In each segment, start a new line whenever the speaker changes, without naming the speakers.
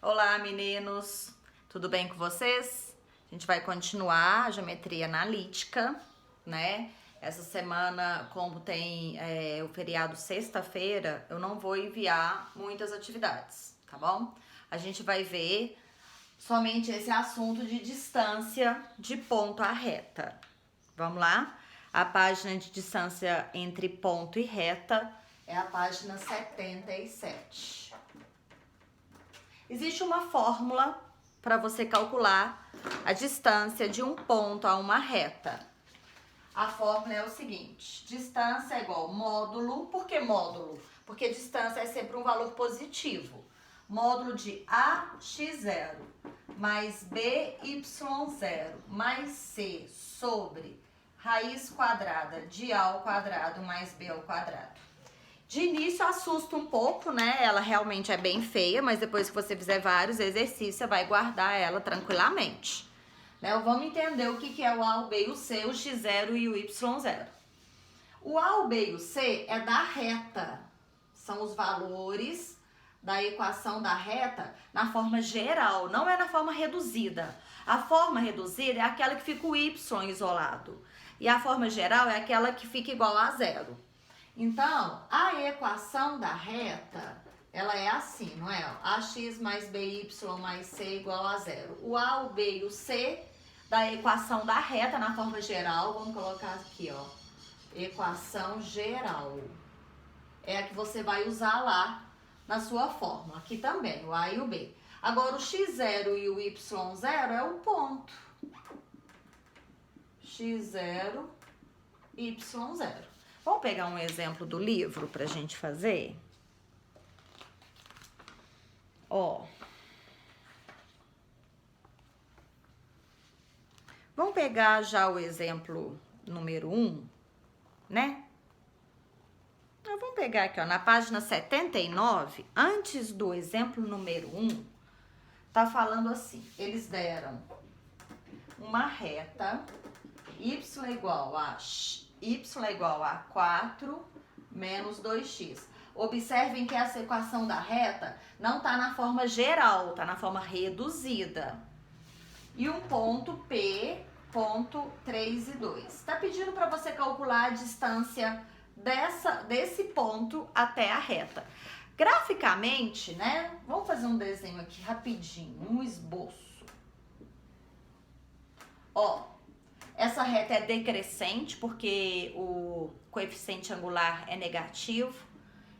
Olá, meninos! Tudo bem com vocês? A gente vai continuar a geometria analítica, né? Essa semana, como tem o feriado sexta-feira, eu não vou enviar muitas atividades, tá bom? A gente vai ver somente esse assunto de distância de ponto à reta. Vamos lá? A página de distância entre ponto e reta é a página 77. Existe uma fórmula para você calcular a distância de um ponto a uma reta. A fórmula é o seguinte: distância é igual módulo. Por que módulo? Porque distância é sempre um valor positivo. Módulo de AX0 mais BY0 mais C sobre raiz quadrada de A ao quadrado mais B ao quadrado. De início assusta um pouco, né? Ela realmente é bem feia, mas depois que você fizer vários exercícios, você vai guardar ela tranquilamente. Né? Vamos entender o que é o A, o B e o C, o X0 e o Y0. O A, o B e o C é da reta. São os valores da equação da reta na forma geral, não é na forma reduzida. A forma reduzida é aquela que fica o Y isolado. E a forma geral é aquela que fica igual a zero. Então, a equação da reta, ela é assim, não é? AX mais BY mais C igual a zero. O A, o B e o C da equação da reta na forma geral, vamos colocar aqui, ó. Equação geral. É a que você vai usar lá na sua fórmula. Aqui também, o A e o B. Agora, o X0 e o Y0 é o ponto. X0, Y0. Vamos pegar um exemplo do livro pra gente fazer? Ó. Vamos pegar já o exemplo número 1, né? Vamos pegar aqui, ó, na página 79, antes do exemplo número 1, tá falando assim, eles deram uma reta, y é igual a 4 menos 2x. Observem que essa equação da reta não está na forma geral, está na forma reduzida. E um ponto P, ponto 3 e 2. Está pedindo para você calcular a distância desse ponto até a reta. Graficamente, né? Vamos fazer um desenho aqui rapidinho, um esboço. Ó. Essa reta é decrescente porque o coeficiente angular é negativo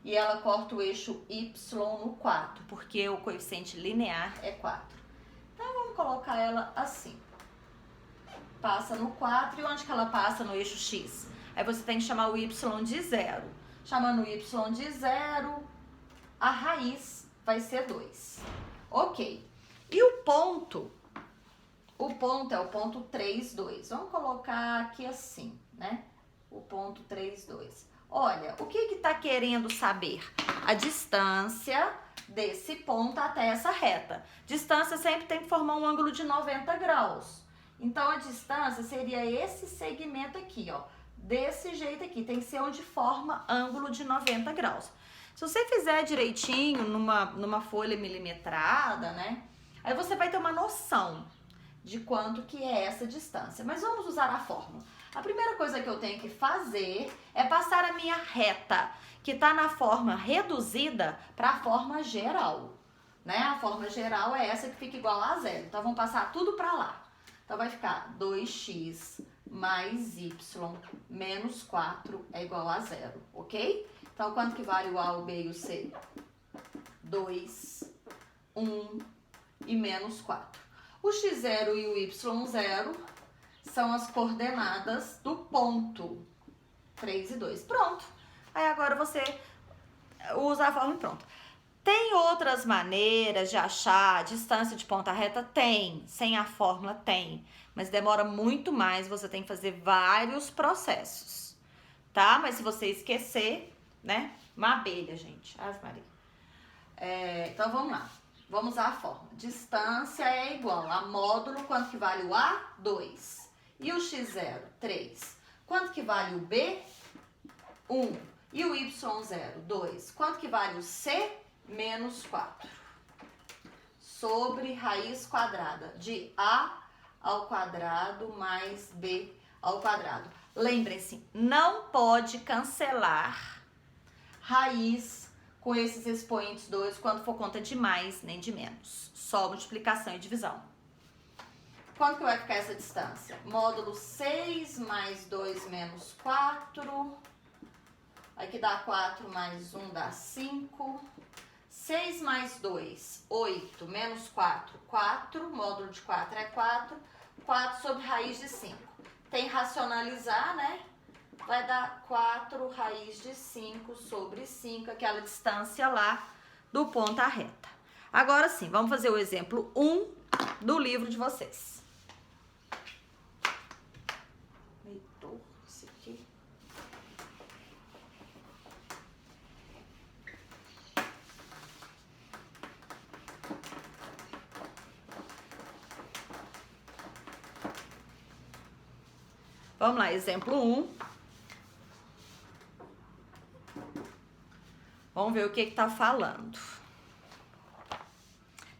e ela corta o eixo Y no 4, porque o coeficiente linear é 4. Então, vamos colocar ela assim. Passa no 4 e onde que ela passa no eixo X? Aí você tem que chamar o Y de 0. Chamando o Y de 0, a raiz vai ser 2. Ok. E o ponto? O ponto é o ponto 3, 2. Vamos colocar aqui assim, né? O ponto 3, 2. Olha, o que está querendo saber? A distância desse ponto até essa reta. Distância sempre tem que formar um ângulo de 90 graus. Então, a distância seria esse segmento aqui, ó. Desse jeito aqui. Tem que ser onde forma ângulo de 90 graus. Se você fizer direitinho numa folha milimetrada, né? Aí você vai ter uma noção de quanto que é essa distância. Mas vamos usar a fórmula. A primeira coisa que eu tenho que fazer é passar a minha reta, que está na forma reduzida, para a forma geral. Né? A forma geral é essa que fica igual a zero. Então, vamos passar tudo para lá. Então, vai ficar 2x mais y menos 4 é igual a zero, ok? Então, quanto que vale o A, o B e o C? 2, 1 e menos 4. O X0 e o Y0 são as coordenadas do ponto 3 e 2. Pronto. Aí agora você usa a fórmula e pronto. Tem outras maneiras de achar a distância de ponta reta? Tem. Sem a fórmula, tem. Mas demora muito mais, você tem que fazer vários processos. Tá? Mas se você esquecer, né? Uma abelha, gente. Ave Maria. Então, vamos lá. Vamos usar a fórmula. Distância é igual a módulo, quanto que vale o A? 2. E o X0? 3. Quanto que vale o B? 1. E o Y0? 2. Quanto que vale o C? Menos 4. sobre raiz quadrada de A ao quadrado mais B ao quadrado. Lembrem-se, não pode cancelar raiz com esses expoentes 2 quando for conta de mais nem de menos. Só multiplicação e divisão. Quanto que vai ficar essa distância? Módulo 6 mais 2 menos 4. Aqui dá 4 mais 1 dá 5. 6 mais 2, 8, menos 4, 4. Módulo de 4 é 4. 4 sobre raiz de 5. Tem racionalizar, né? Vai dar 4 raiz de 5 sobre 5, aquela distância lá do ponto à reta. Agora sim, vamos fazer o exemplo 1 do livro de vocês. Leitor, esse aqui. Vamos lá, exemplo 1. Vamos ver o que está falando.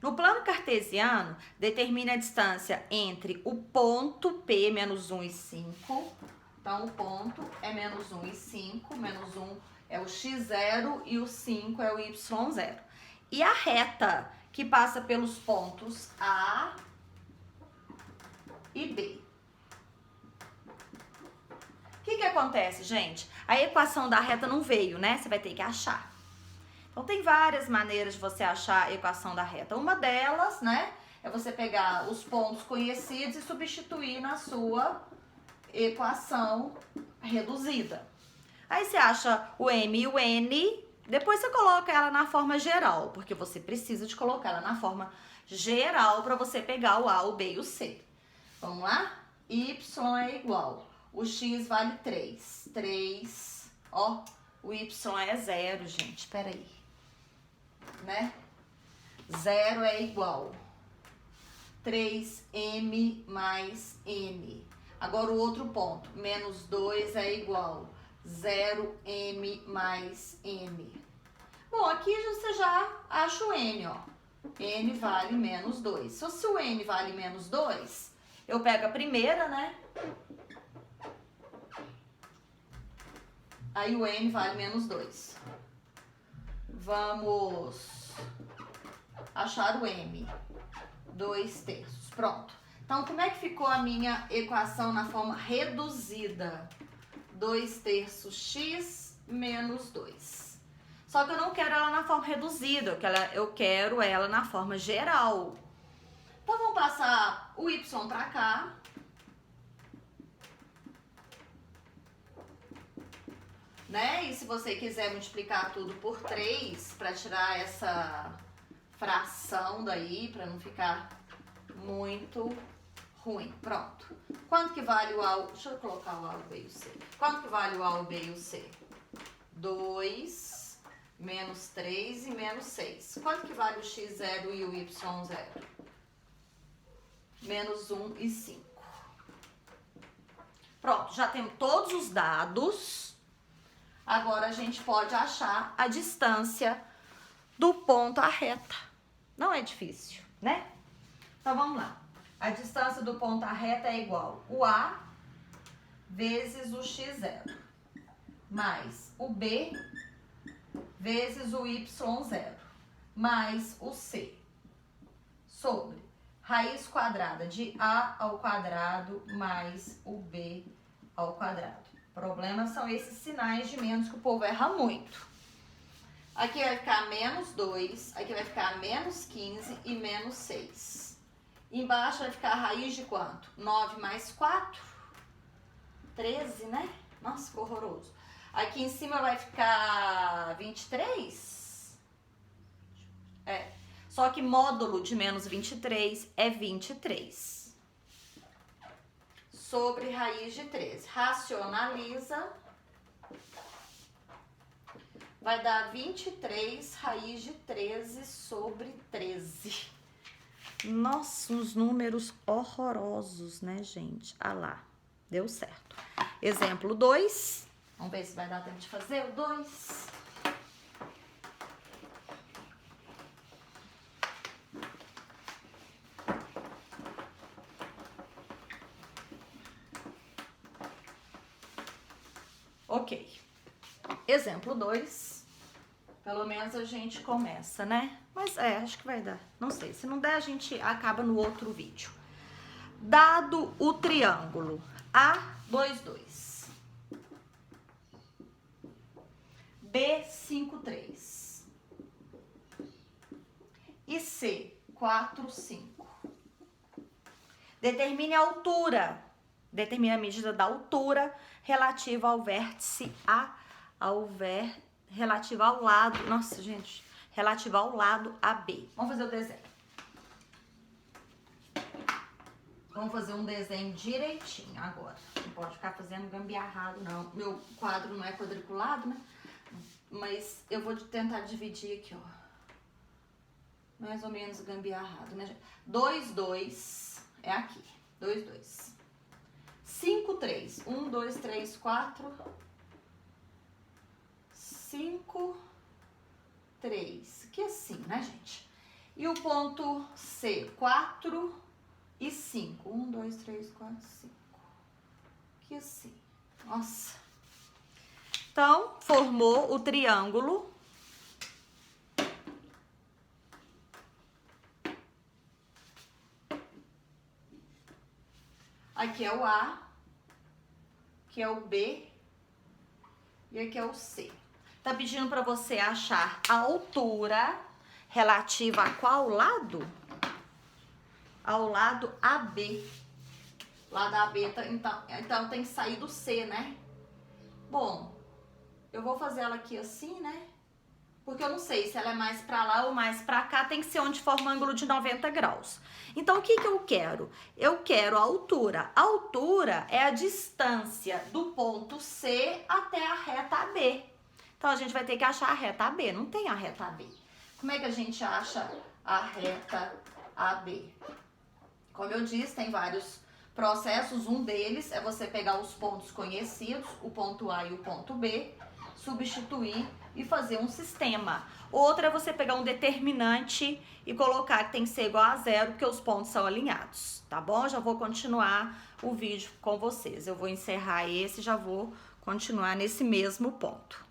No plano cartesiano, determine a distância entre o ponto P, menos 1 e 5. Então, o ponto é menos 1 e 5. Menos 1 é o x0 e o 5 é o y0. E a reta que passa pelos pontos A e B. O que acontece, gente? A equação da reta não veio, né? Você vai ter que achar. Então, tem várias maneiras de você achar a equação da reta. Uma delas, né, é você pegar os pontos conhecidos e substituir na sua equação reduzida. Aí você acha o M e o N, depois você coloca ela na forma geral, porque você precisa de colocar ela na forma geral para você pegar o A, o B e o C. Vamos lá? Y é igual. O X vale 3. 3, ó, o Y é 0, gente, peraí. Né? 0 é igual 3m mais n. Agora o outro ponto, menos 2 é igual 0m mais n. Bom, aqui você já acha o n, ó. N vale menos 2. Se o n vale menos 2, eu pego a primeira, né? Aí o n vale menos 2. Vamos achar o m. 2/3. Pronto. Então, como é que ficou a minha equação na forma reduzida? 2/3 x menos 2. Só que eu não quero ela na forma reduzida, eu quero ela na forma geral. Então, vamos passar o y para cá. Né? E se você quiser multiplicar tudo por 3 para tirar essa fração daí, para não ficar muito ruim. Pronto. Quanto que vale o A? Deixa eu colocar o A, o B e o C. Quanto que vale o A, o B e o C? 2, menos 3 e menos 6. Quanto que vale o x0 e o y0? Menos 1 e 5. Pronto, já temos todos os dados. Agora, a gente pode achar a distância do ponto à reta. Não é difícil, né? Então, vamos lá. A distância do ponto à reta é igual o A vezes o x0, mais o B vezes o y0, mais o C, sobre raiz quadrada de A ao quadrado mais o B ao quadrado. Problemas são esses sinais de menos que o povo erra muito. Aqui vai ficar menos 2, aqui vai ficar menos 15 e menos 6. Embaixo vai ficar a raiz de quanto? 9 mais 4? 13, né? Nossa, que horroroso. Aqui em cima vai ficar 23? É. Só que módulo de menos 23 é 23. Sobre raiz de 13. Racionaliza. Vai dar 23 raiz de 13 sobre 13. Nossa, uns números horrorosos, né, gente? Ah lá, deu certo. Exemplo 2. Vamos ver se vai dar tempo de fazer o 2. Ok. Exemplo 2. Pelo menos a gente começa, né? Mas acho que vai dar. Não sei. Se não der, a gente acaba no outro vídeo. Dado o triângulo A22, B53 e C45, determine a altura, determine a medida da altura relativa ao vértice A, relativa ao lado, nossa gente, relativa ao lado AB. Vamos fazer o desenho. Vamos fazer um desenho direitinho agora. Não pode ficar fazendo gambiarrado, não. Meu quadro não é quadriculado, né? Mas eu vou tentar dividir aqui, ó. Mais ou menos gambiarrado, né, gente? 2, 2 é aqui. 2, 2. 5, 3. 1, 2, 3, 4. 5, 3. Que assim, né, gente? E o ponto C, 4 e 5. 1, 2, 3, 4, 5. Que assim. Nossa. Então, formou o triângulo. Aqui é o A, aqui é o B e aqui é o C. Tá pedindo para você achar a altura relativa a qual lado? Ao lado AB. Lado AB, então tem que sair do C, né? Bom, eu vou fazer ela aqui assim, né? Porque eu não sei se ela é mais pra lá ou mais pra cá, tem que ser onde forma um ângulo de 90 graus. Então, o que que eu quero? Eu quero a altura. A altura é a distância do ponto C até a reta AB. Então, a gente vai ter que achar a reta AB. Não tem a reta AB. Como é que a gente acha a reta AB? Como eu disse, tem vários processos. Um deles é você pegar os pontos conhecidos, o ponto A e o ponto B, substituir e fazer um sistema. Outra é você pegar um determinante e colocar que tem que ser igual a 0, porque os pontos são alinhados, tá bom? Já vou continuar o vídeo com vocês. Eu vou encerrar esse e já vou continuar nesse mesmo ponto.